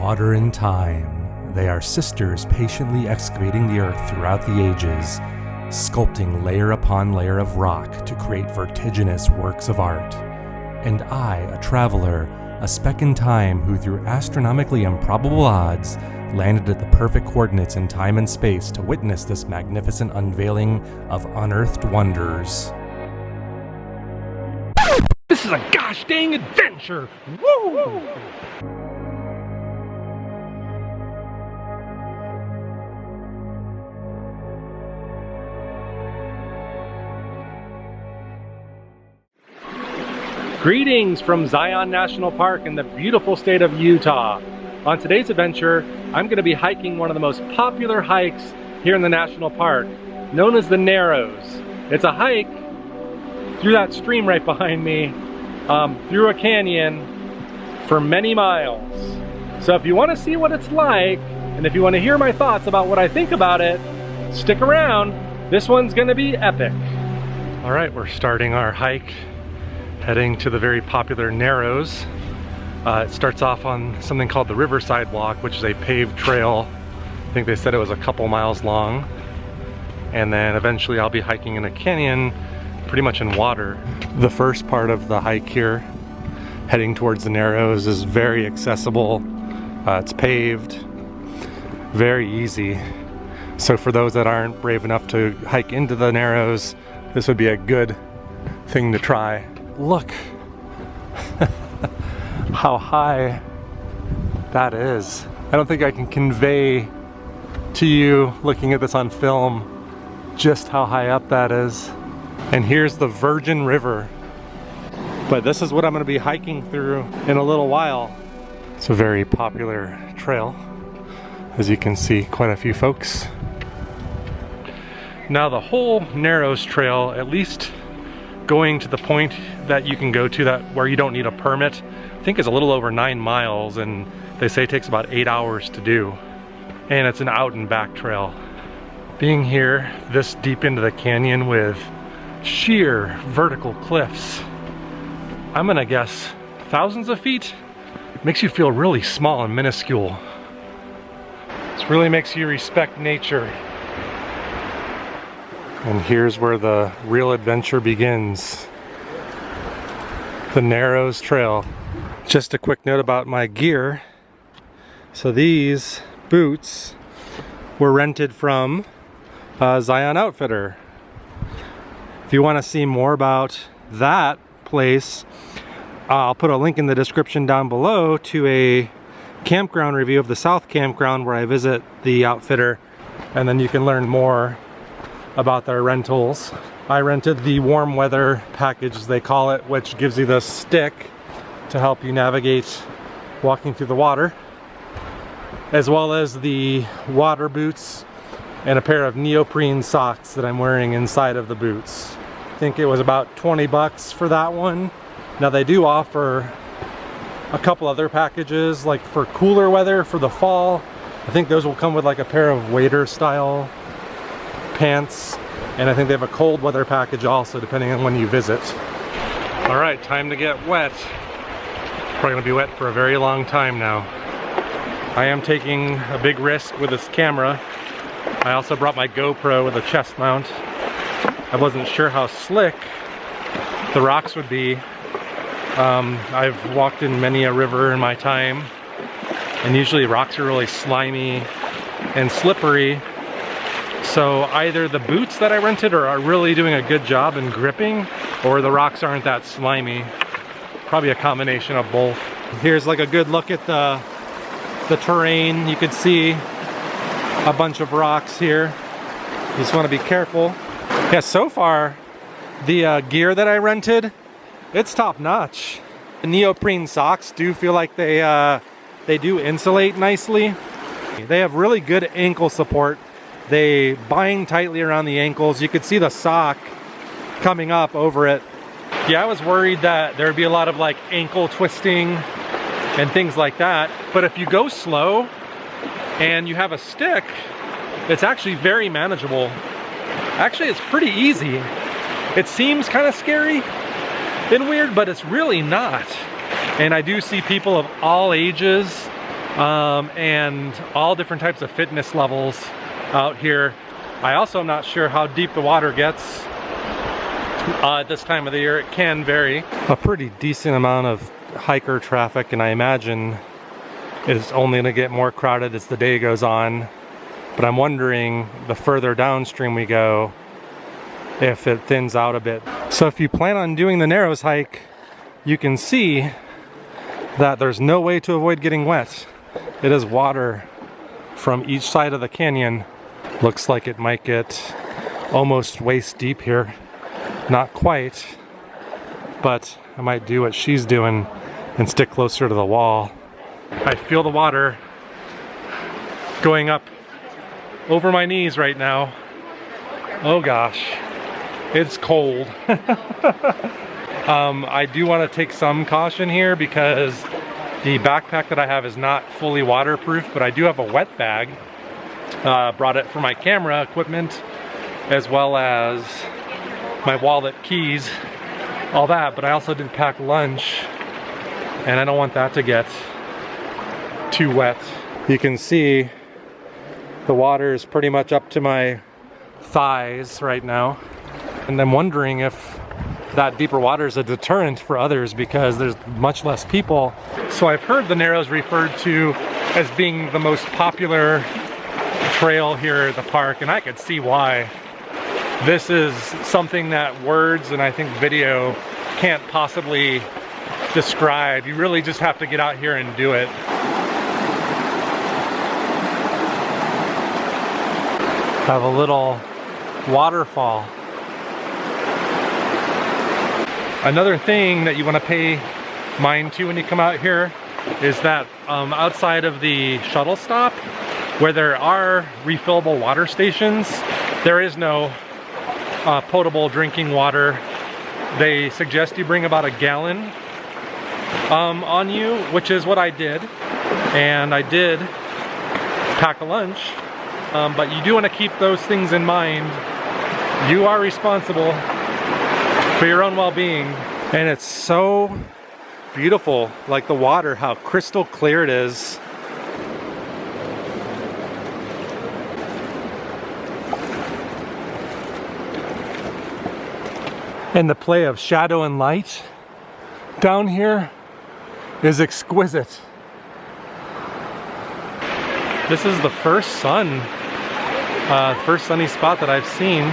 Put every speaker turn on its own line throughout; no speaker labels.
water and time, they are sisters patiently excavating the earth throughout the ages, sculpting layer upon layer of rock to create vertiginous works of art. And I, a traveler, a speck in time who through astronomically improbable odds landed at the perfect coordinates in time and space to witness this magnificent unveiling of unearthed wonders.
This is a gosh dang adventure! Woo! Greetings from Zion National Park in the beautiful state of Utah. On today's adventure, I'm going to be hiking one of the most popular hikes here in the national park, known as the Narrows. It's a hike through that stream right behind me, through a canyon for many miles. So if you want to see what it's like, and if you want to hear my thoughts about what I think about it, stick around. This one's going to be epic. All right, we're starting our hike, heading to the very popular Narrows. It starts off on something called the Riverside Walk, which is a paved trail. I think they said it was a couple miles long. And then eventually I'll be hiking in a canyon, pretty much in water. The first part of the hike here, heading towards the Narrows, is very accessible. It's paved, very easy. So for those that aren't brave enough to hike into the Narrows, this would be a good thing to try. Look how high that is. I don't think I can convey to you, looking at this on film, just how high up that is. And here's the Virgin River. But this is what I'm going to be hiking through in a little while. It's a very popular trail. As you can see, quite a few folks. Now the whole Narrows Trail, at least going to the point that you can go to that where you don't need a permit, I think is a little over 9 miles, and they say it takes about 8 hours to do. And it's an out and back trail. Being here this deep into the canyon with sheer vertical cliffs, I'm gonna guess thousands of feet, makes you feel really small and minuscule. This really makes you respect nature. And here's where the real adventure begins. The Narrows Trail. Just a quick note about my gear. So these boots were rented from Zion Outfitter. If you want to see more about that place, I'll put a link in the description down below to a campground review of the South Campground where I visit the outfitter, and then you can learn more about their rentals. I rented the warm weather package, as they call it, which gives you the stick to help you navigate walking through the water, as well as the water boots and a pair of neoprene socks that I'm wearing inside of the boots. I think it was about 20 bucks for that one. Now they do offer a couple other packages, like for cooler weather for the fall. I think those will come with like a pair of wader style pants, and I think they have a cold weather package also, depending on when you visit. All right, time to get wet. Probably gonna be wet for a very long time now. I am taking a big risk with this camera. I also brought my GoPro with a chest mount. I wasn't sure how slick the rocks would be. I've walked in many a river in my time, and usually rocks are really slimy and slippery. So either the boots that I rented are really doing a good job in gripping, or the rocks aren't that slimy. Probably a combination of both. Here's like a good look at the terrain. You can see a bunch of rocks here. You just want to be careful. Yeah, so far the gear that I rented, it's top notch. The neoprene socks do feel like they do insulate nicely. They have really good ankle support. They bind tightly around the ankles. You could see the sock coming up over it. Yeah, I was worried that there would be a lot of like ankle twisting and things like that. But if you go slow and you have a stick, it's actually very manageable. Actually, it's pretty easy. It seems kind of scary and weird, but it's really not. And I do see people of all ages and all different types of fitness levels out here. I also am not sure how deep the water gets at this time of the year. It can vary. A pretty decent amount of hiker traffic, and I imagine it's only gonna get more crowded as the day goes on. But I'm wondering, the further downstream we go, if it thins out a bit. So if you plan on doing the Narrows hike, you can see that there's no way to avoid getting wet. It is water from each side of the canyon. Looks like it might get almost waist deep here. Not quite, but I might do what she's doing and stick closer to the wall. I feel the water going up over my knees right now. Oh gosh, it's cold. I do want to take some caution here because the backpack that I have is not fully waterproof, but I do have a wet bag. Brought it for my camera equipment, as well as my wallet, keys, all that, but I also did pack lunch, and I don't want that to get too wet. You can see the water is pretty much up to my thighs right now, and I'm wondering if that deeper water is a deterrent for others because there's much less people. So I've heard the Narrows referred to as being the most popular trail here at the park, and I could see why. This is something that words and I think video can't possibly describe. You really just have to get out here and do it. Have a little waterfall. Another thing that you want to pay mind to when you come out here is that outside of the shuttle stop, where there are refillable water stations, there is no potable drinking water. They suggest you bring about a gallon on you, which is what I did. And I did pack a lunch. But you do want to keep those things in mind. You are responsible for your own well-being. And it's so beautiful, like the water, how crystal clear it is. And the play of shadow and light down here is exquisite. This is the first sunny spot that I've seen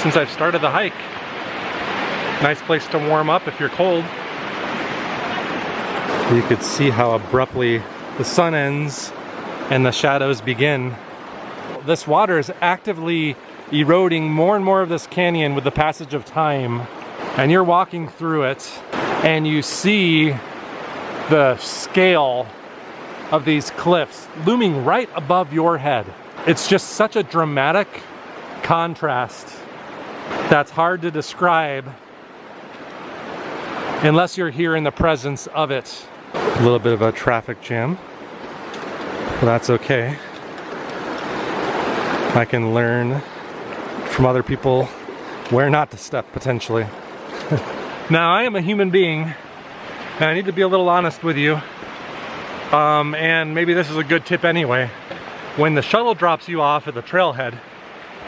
since I've started the hike. Nice place to warm up if you're cold. You could see how abruptly the sun ends and the shadows begin. This water is actively eroding more and more of this canyon with the passage of time. And you're walking through it and you see the scale of these cliffs looming right above your head. It's just such a dramatic contrast that's hard to describe unless you're here in the presence of it. A little bit of a traffic jam, but that's okay. I can learn from other people where not to step, potentially. Now, I am a human being, and I need to be a little honest with you. And maybe this is a good tip anyway. When the shuttle drops you off at the trailhead,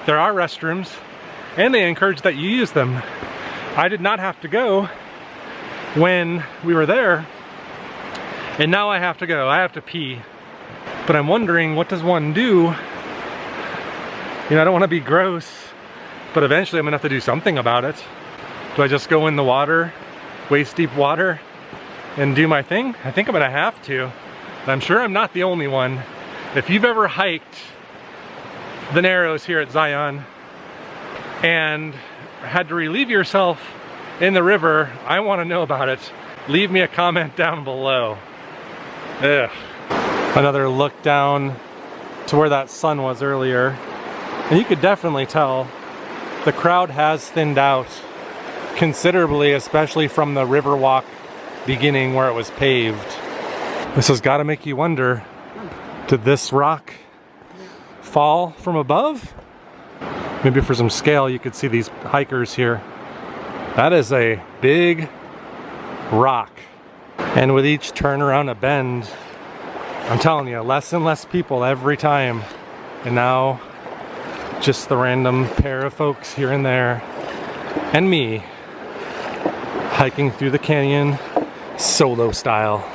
there are restrooms, and they encourage that you use them. I did not have to go when we were there, and now I have to go. I have to pee. But I'm wondering, what does one do? You know, I don't want to be gross, but eventually I'm gonna have to do something about it. Do I just go in the water, waist deep water, and do my thing? I think I'm gonna have to. I'm sure I'm not the only one. If you've ever hiked the Narrows here at Zion and had to relieve yourself in the river, I want to know about it. Leave me a comment down below. Ugh. Another look down to where that sun was earlier, and you could definitely tell the crowd has thinned out considerably, especially from the river walk beginning where it was paved. This has got to make you wonder, did this rock fall from above? Maybe for some scale you could see these hikers here. That is a big rock. And with each turn around a bend, I'm telling you, less and less people every time. And now, just the random pair of folks here and there. And me, hiking through the canyon, solo style.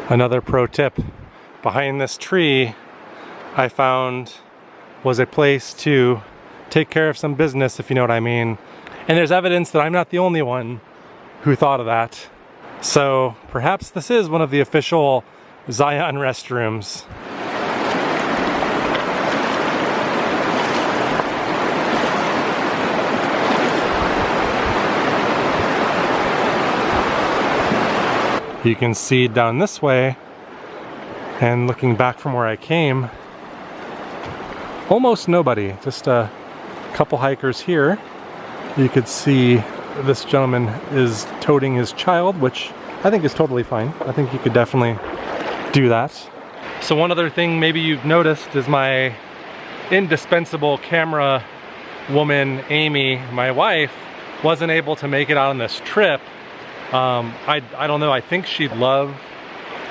Another pro tip, behind this tree I found was a place to take care of some business, if you know what I mean. And there's evidence that I'm not the only one who thought of that. So perhaps this is one of the official Zion restrooms. You can see down this way, and looking back from where I came, almost nobody, just a couple hikers here. You could see this gentleman is toting his child, which I think is totally fine. I think you could definitely do that. So one other thing maybe you've noticed is my indispensable camera woman, Amy, my wife, wasn't able to make it out on this trip. I don't know, I think she'd love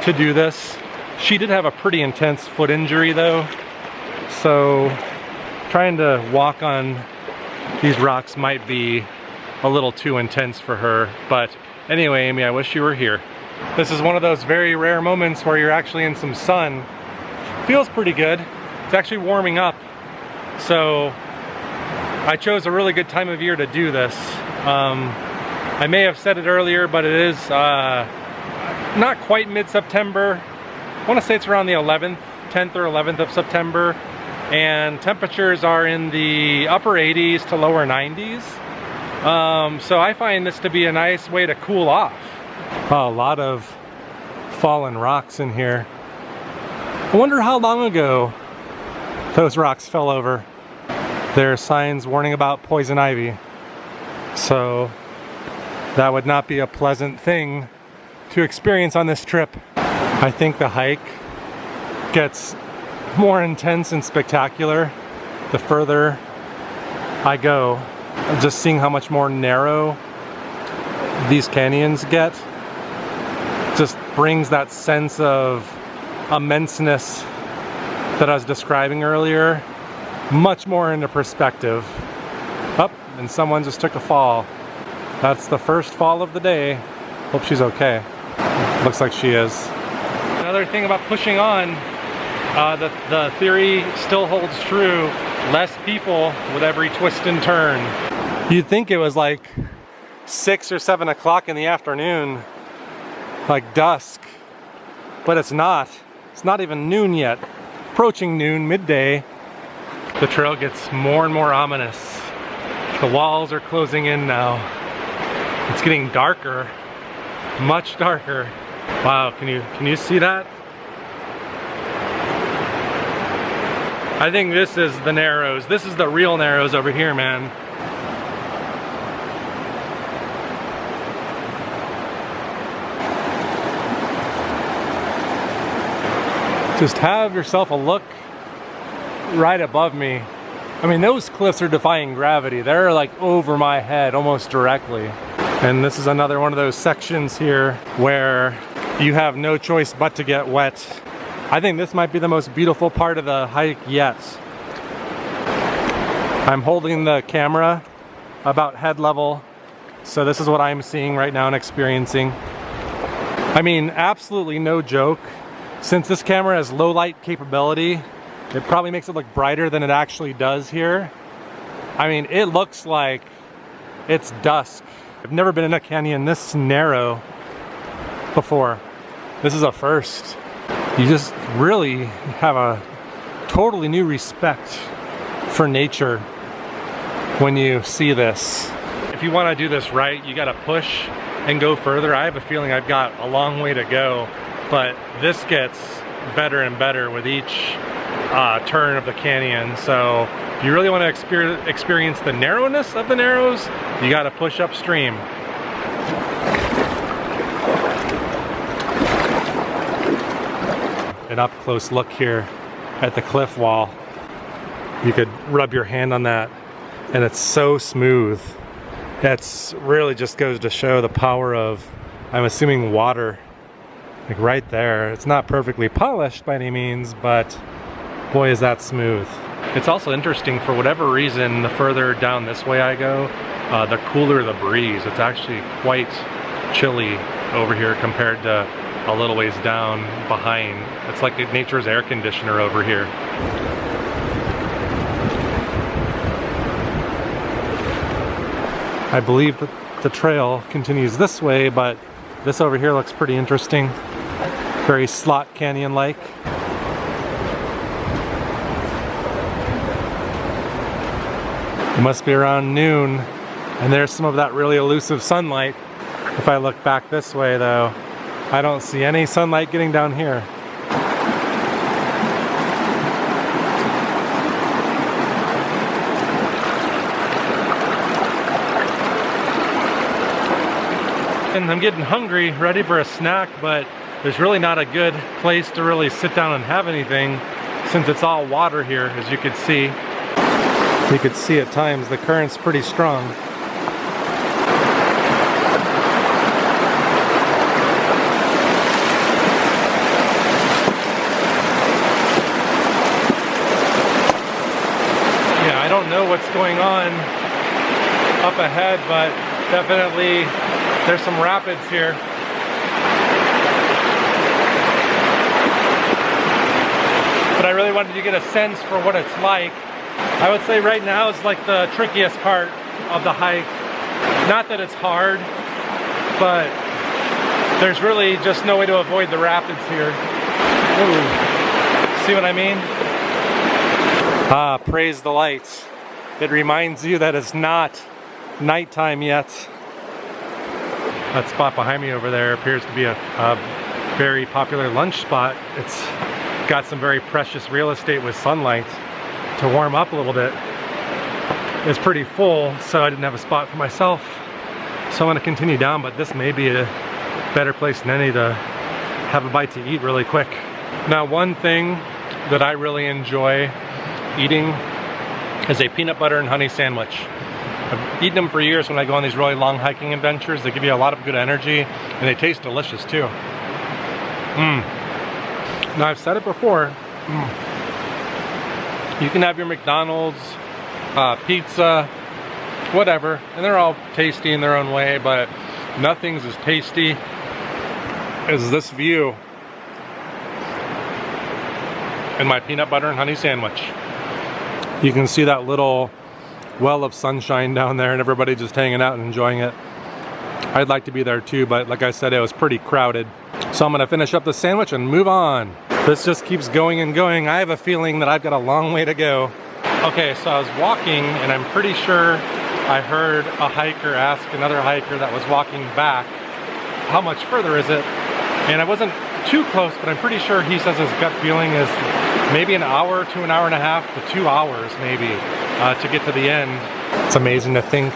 to do this. She did have a pretty intense foot injury though, so trying to walk on these rocks might be a little too intense for her. But anyway, Amy, I wish you were here. This is one of those very rare moments where you're actually in some sun. Feels pretty good. It's actually warming up, so I chose a really good time of year to do this. I may have said it earlier, but it is not quite mid-September. I want to say it's around the 10th or 11th of September, and temperatures are in the upper 80s to lower 90s. So I find this to be a nice way to cool off. Oh, a lot of fallen rocks in here. I wonder how long ago those rocks fell over. There are signs warning about poison ivy, so that would not be a pleasant thing to experience on this trip. I think the hike gets more intense and spectacular the further I go. Just seeing how much more narrow these canyons get just brings that sense of immenseness that I was describing earlier much more into perspective. Up, and someone just took a fall. That's the first fall of the day. Hope she's okay. Looks like she is. Another thing about pushing on, the theory still holds true. Less people with every twist and turn. You'd think it was like 6 or 7 o'clock in the afternoon, like dusk, but it's not. It's not even noon yet. Approaching noon, midday. The trail gets more and more ominous. The walls are closing in now. It's getting darker, much darker. Wow, can you see that? I think this is the Narrows. This is the real Narrows over here, man. Just have yourself a look right above me. I mean, those cliffs are defying gravity. They're like over my head almost directly. And this is another one of those sections here where you have no choice but to get wet. I think this might be the most beautiful part of the hike yet. I'm holding the camera about head level, so this is what I'm seeing right now and experiencing. I mean, absolutely no joke. Since this camera has low light capability, it probably makes it look brighter than it actually does here. I mean, it looks like it's dusk. I've never been in a canyon this narrow before. This is a first. You just really have a totally new respect for nature when you see this. If you want to do this right, you got to push and go further. I have a feeling I've got a long way to go, but this gets better and better with each turn of the canyon. So if you really want to experience the narrowness of the Narrows, you got to push upstream. An up close look here at the cliff wall. You could rub your hand on that and it's so smooth. That's really just goes to show the power of, I'm assuming, water. Like right there. It's not perfectly polished by any means, but boy is that smooth. It's also interesting, for whatever reason, the further down this way I go, the cooler the breeze. It's actually quite chilly over here compared to a little ways down behind. It's like nature's air conditioner over here. I believe that the trail continues this way, but this over here looks pretty interesting. Very slot canyon-like. It must be around noon, and there's some of that really elusive sunlight. If I look back this way though, I don't see any sunlight getting down here. And I'm getting hungry, ready for a snack, but there's really not a good place to really sit down and have anything since it's all water here, as you can see. You could see at times the current's pretty strong. Yeah, I don't know what's going on up ahead, but definitely there's some rapids here. But I really wanted to get a sense for what it's like. I would say right now is like the trickiest part of the hike. Not that it's hard, but there's really just no way to avoid the rapids here. Ooh. See what I mean? Ah, praise the lights. It reminds you that it's not nighttime yet. That spot behind me over there appears to be a very popular lunch spot. It's got some very precious real estate with sunlight to warm up a little bit. It's pretty full, so I didn't have a spot for myself. So I'm gonna continue down, but this may be a better place than any to have a bite to eat really quick. Now, one thing that I really enjoy eating is a peanut butter and honey sandwich. I've eaten them for years when I go on these really long hiking adventures. They give you a lot of good energy and they taste delicious too. Now, I've said it before, you can have your McDonald's, pizza, whatever, and they're all tasty in their own way, but nothing's as tasty as this view and my peanut butter and honey sandwich. You can see that little well of sunshine down there and everybody just hanging out and enjoying it. I'd like to be there too, but like I said, it was pretty crowded. So I'm gonna finish up the sandwich and move on. This just keeps going and going. I have a feeling that I've got a long way to go. Okay, so I was walking and I'm pretty sure I heard a hiker ask another hiker that was walking back, how much further is it? And I wasn't too close, but I'm pretty sure he says his gut feeling is maybe an hour to an hour and a half to 2 hours maybe to get to the end. It's amazing to think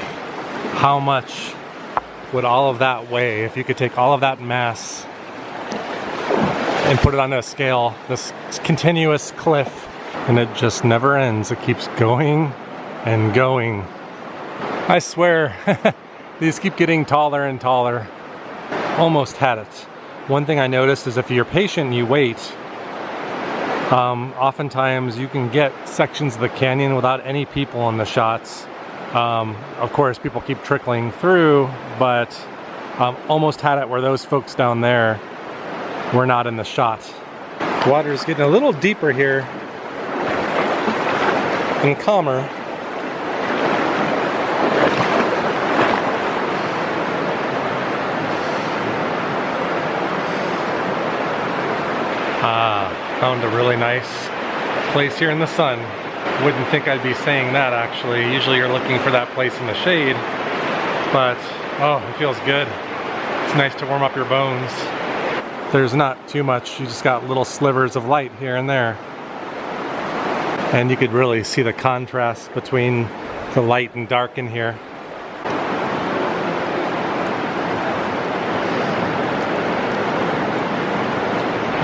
how much would all of that weigh if you could take all of that mass and put it onto a scale, this continuous cliff, and it just never ends. It keeps going and going. I swear, these keep getting taller and taller. Almost had it. One thing I noticed is if you're patient and you wait, oftentimes you can get sections of the canyon without any people in the shots. Of course, people keep trickling through, but almost had it where those folks down there were not in the shot. Water's getting a little deeper here and calmer. Found a really nice place here in the sun. Wouldn't think I'd be saying that actually. Usually you're looking for that place in the shade, but oh, it feels good. It's nice to warm up your bones. There's not too much, you just got little slivers of light here and there. And you could really see the contrast between the light and dark in here.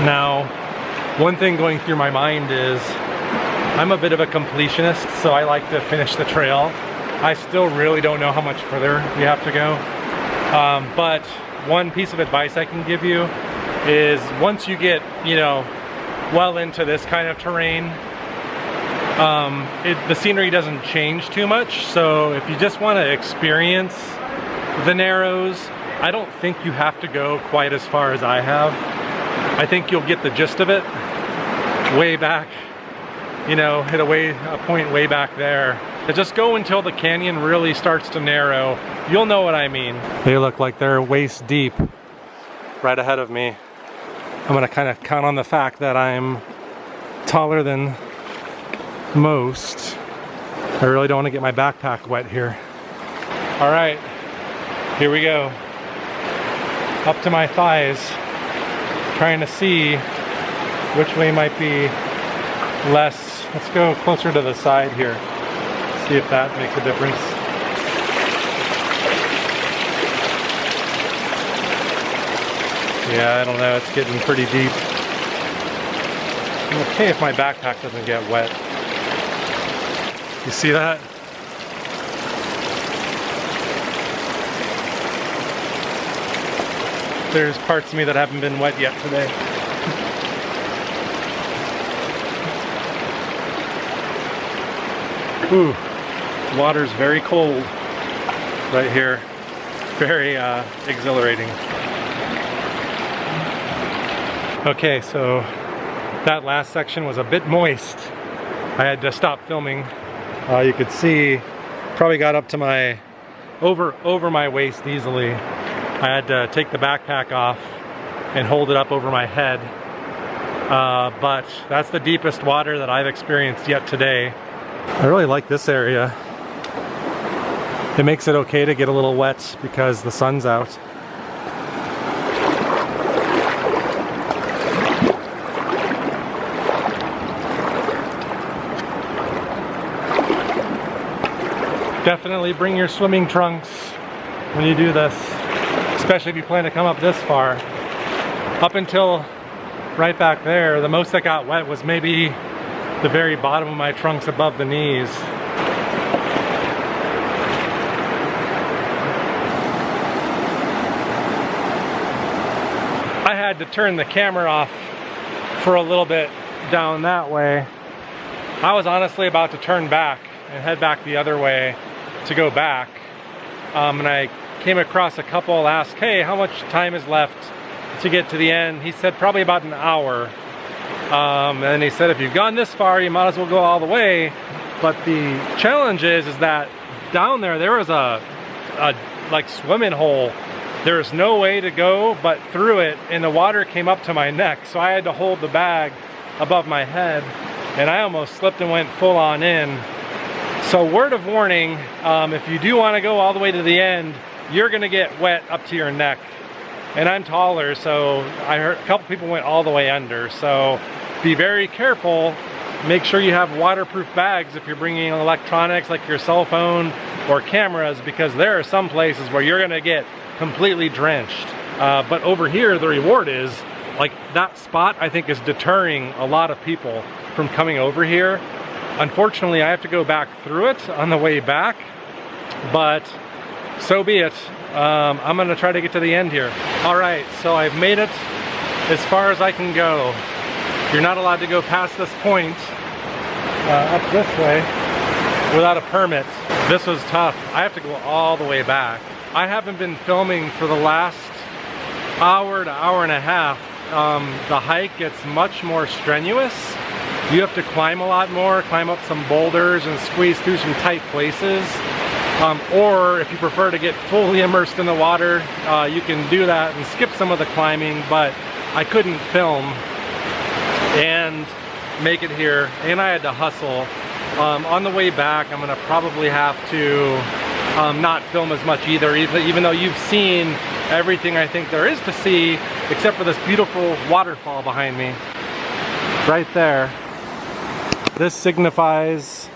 Now, one thing going through my mind is, I'm a bit of a completionist, so I like to finish the trail. I still really don't know how much further we have to go. But one piece of advice I can give you is once you get, you know, well into this kind of terrain, the scenery doesn't change too much. So if you just want to experience the Narrows, I don't think you have to go quite as far as I have. I think you'll get the gist of it way back, you know, hit a point way back there. But just go until the canyon really starts to narrow. You'll know what I mean. They look like they're waist deep right ahead of me. I'm gonna kind of count on the fact that I'm taller than most. I really don't want to get my backpack wet here. All right, here we go. Up to my thighs, trying to see which way might be less. Let's go closer to the side here. See if that makes a difference. Yeah, I don't know, it's getting pretty deep. I'm okay if my backpack doesn't get wet. You see that? There's parts of me that haven't been wet yet today. Ooh, water's very cold right here. Very exhilarating. Okay, so that last section was a bit moist. I had to stop filming. You could see, probably got up to my, over my waist easily. I had to take the backpack off and hold it up over my head. But that's the deepest water that I've experienced yet today. I really like this area. It makes it okay to get a little wet because the sun's out. Definitely bring your swimming trunks when you do this, especially if you plan to come up this far. Up until right back there, the most that got wet was maybe the very bottom of my trunks above the knees. I had to turn the camera off for a little bit down that way. I was honestly about to turn back and head back the other way to go back. And I came across a couple, asked, hey, how much time is left to get to the end? He said probably about an hour. And he said if you've gone this far, you might as well go all the way. But the challenge is that down there was a like swimming hole. There was no way to go but through it, and the water came up to my neck, so I had to hold the bag above my head, and I almost slipped and went full on in. So word of warning, if you do want to go all the way to the end, you're gonna get wet up to your neck. And I'm taller, so I heard a couple people went all the way under. So be very careful. Make sure you have waterproof bags if you're bringing electronics like your cell phone or cameras, because there are some places where you're gonna get completely drenched. But over here, the reward is, like that spot I think is deterring a lot of people from coming over here. Unfortunately, I have to go back through it on the way back, but so be it. I'm gonna try to get to the end here. All right, so I've made it as far as I can go. You're not allowed to go past this point up this way without a permit. This was tough. I have to go all the way back. I haven't been filming for the last hour to hour and a half. The hike gets much more strenuous. You have to climb a lot more, climb up some boulders and squeeze through some tight places. Or if you prefer to get fully immersed in the water, you can do that and skip some of the climbing, but I couldn't film and make it here, and I had to hustle. On the way back, I'm gonna probably have to not film as much either, even though you've seen everything I think there is to see, except for this beautiful waterfall behind me. Right there. This signifies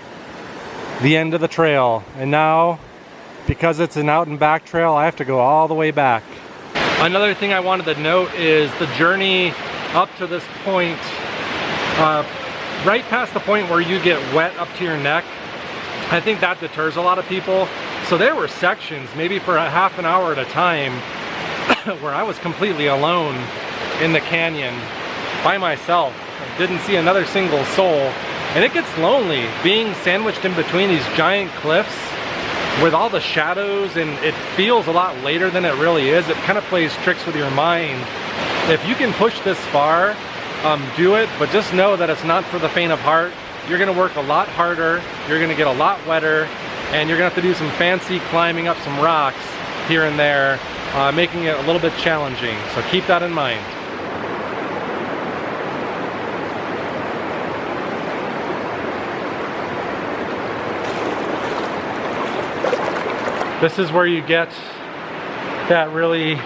the end of the trail, and now because it's an out and back trail, I have to go all the way back. Another thing I wanted to note is the journey up to this point right past the point where you get wet up to your neck, I think that deters a lot of people. So there were sections, maybe for a half an hour at a time, where I was completely alone in the canyon by myself. I didn't see another single soul. And it gets lonely being sandwiched in between these giant cliffs with all the shadows, and it feels a lot later than it really is. It kind of plays tricks with your mind. If you can push this far, do it, but just know that it's not for the faint of heart. You're gonna work a lot harder, you're gonna get a lot wetter, and you're gonna have to do some fancy climbing up some rocks here and there, making it a little bit challenging. So keep that in mind. This is where you get that really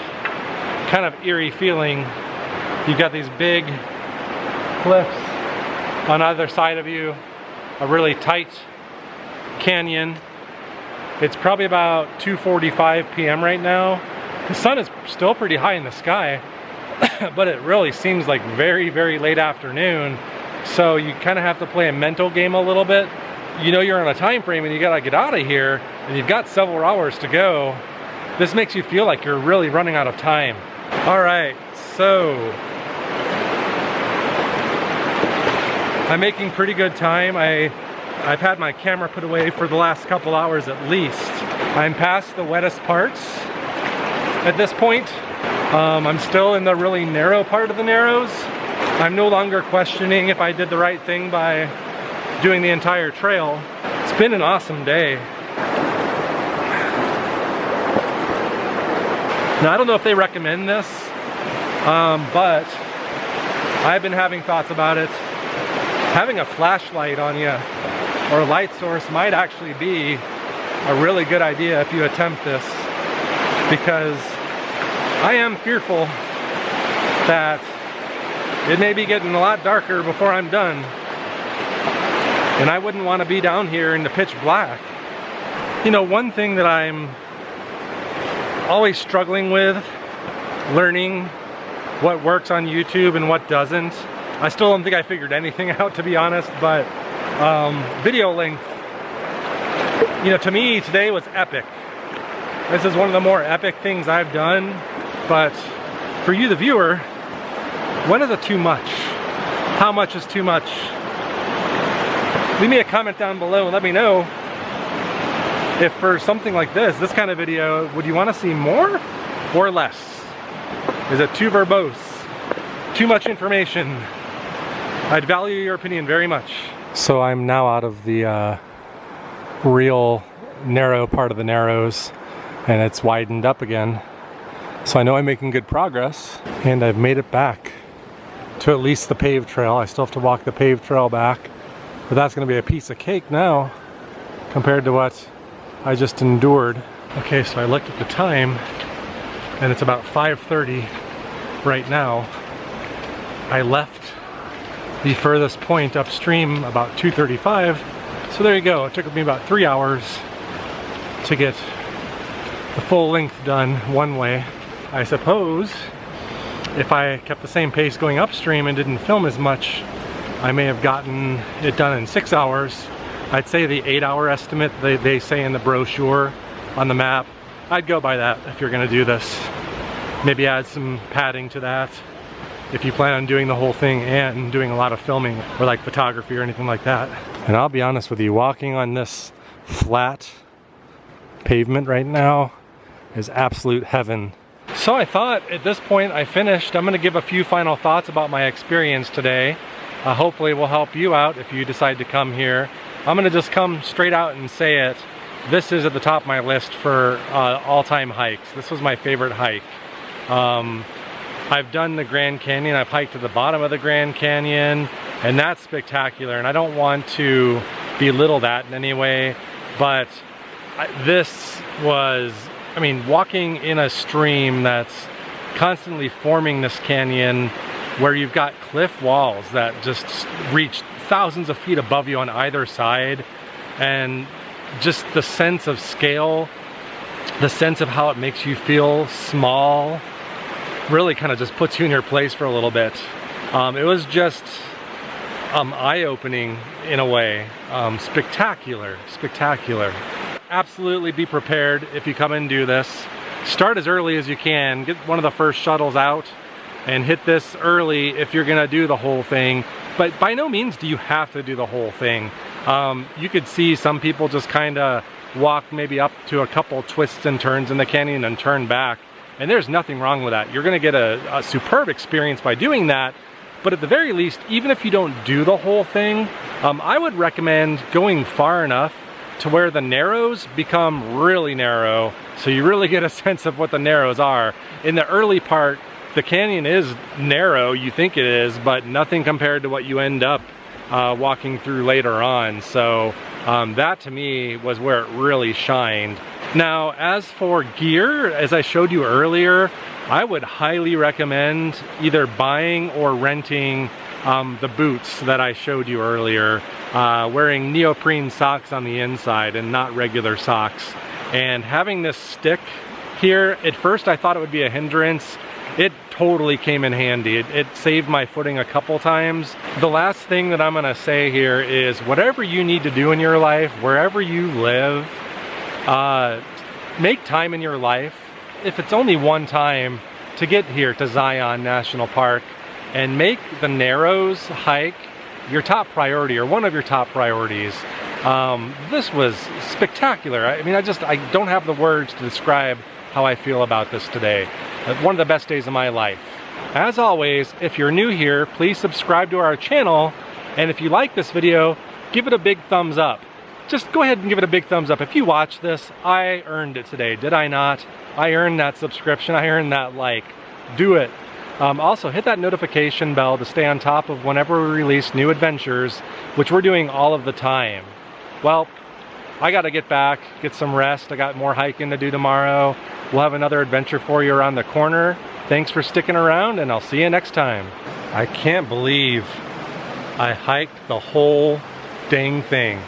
kind of eerie feeling. You've got these big cliffs on either side of you, a really tight canyon. It's probably about 2:45 p.m. right now. The sun is still pretty high in the sky, but it really seems like very, very late afternoon. So you kind of have to play a mental game a little bit. You know you're on a time frame and you gotta get out of here, and you've got several hours to go. This makes you feel like you're really running out of time. All right, so I'm making pretty good time. I've had my camera put away for the last couple hours at least. I'm past the wettest parts at this point. I'm still in the really narrow part of the narrows. I'm no longer questioning if I did the right thing by doing the entire trail. It's been an awesome day. Now I don't know if they recommend this, but I've been having thoughts about it. Having a flashlight on you or a light source might actually be a really good idea if you attempt this, because I am fearful that it may be getting a lot darker before I'm done, and I wouldn't want to be down here in the pitch black. You know, one thing that I'm always struggling with, learning what works on YouTube and what doesn't. I still don't think I figured anything out, to be honest, but video length, you know, to me today was epic. This is one of the more epic things I've done, but for you, the viewer, when is it too much? How much is too much? Leave me a comment down below and let me know if for something like this kind of video, would you want to see more or less? Is it too verbose? Too much information? I'd value your opinion very much. So I'm now out of the real narrow part of the narrows, and it's widened up again. So I know I'm making good progress, and I've made it back to at least the paved trail. I still have to walk the paved trail back, but that's going to be a piece of cake now compared to what I just endured. Okay, so I looked at the time, and it's about 5:30 right now. I left the furthest point upstream about 2:35, so there you go. It took me about 3 hours to get the full length done one way. I suppose if I kept the same pace going upstream and didn't film as much, I may have gotten it done in 6 hours. I'd say the 8-hour estimate they say in the brochure on the map, I'd go by that if you're gonna do this. Maybe add some padding to that if you plan on doing the whole thing and doing a lot of filming or like photography or anything like that. And I'll be honest with you, walking on this flat pavement right now is absolute heaven. So I thought at this point I finished. I'm gonna give a few final thoughts about my experience today. Hopefully it will help you out if you decide to come here. I'm gonna just come straight out and say it. This is at the top of my list for all-time hikes. This was my favorite hike. I've done the Grand Canyon, I've hiked to the bottom of the Grand Canyon, and that's spectacular, and I don't want to belittle that in any way, but this was, I mean, walking in a stream that's constantly forming this canyon where you've got cliff walls that just reach thousands of feet above you on either side, and just the sense of scale, the sense of how it makes you feel small, really kind of just puts you in your place for a little bit. It was just eye-opening in a way. Spectacular, spectacular. Absolutely be prepared if you come and do this. Start as early as you can. Get one of the first shuttles out and hit this early if you're gonna do the whole thing. But by no means do you have to do the whole thing. You could see some people just kind of walk maybe up to a couple twists and turns in the canyon and turn back. And there's nothing wrong with that. You're gonna get a superb experience by doing that. But at the very least, even if you don't do the whole thing, I would recommend going far enough to where the narrows become really narrow, so you really get a sense of what the narrows are. In the early part, the canyon is narrow, you think it is, but nothing compared to what you end up walking through later on. So that to me was where it really shined. Now, as for gear, as I showed you earlier, I would highly recommend either buying or renting the boots that I showed you earlier, wearing neoprene socks on the inside and not regular socks. And having this stick here, at first I thought it would be a hindrance. It totally came in handy. It saved my footing a couple times. The last thing that I'm gonna say here is whatever you need to do in your life, wherever you live, make time in your life, if it's only one time, to get here to Zion National Park and make the Narrows hike your top priority, or one of your top priorities. This was spectacular. I mean, I don't have the words to describe how I feel about this today. One of the best days of my life. As always, if you're new here, please subscribe to our channel, and if you like this video, give it a big thumbs up. Just go ahead and give it a big thumbs up. If you watch this, I earned it today, did I not? I earned that subscription, I earned that like. Do it. Also, hit that notification bell to stay on top of whenever we release new adventures, which we're doing all of the time. Well, I gotta get back, get some rest. I got more hiking to do tomorrow. We'll have another adventure for you around the corner. Thanks for sticking around, and I'll see you next time. I can't believe I hiked the whole dang thing.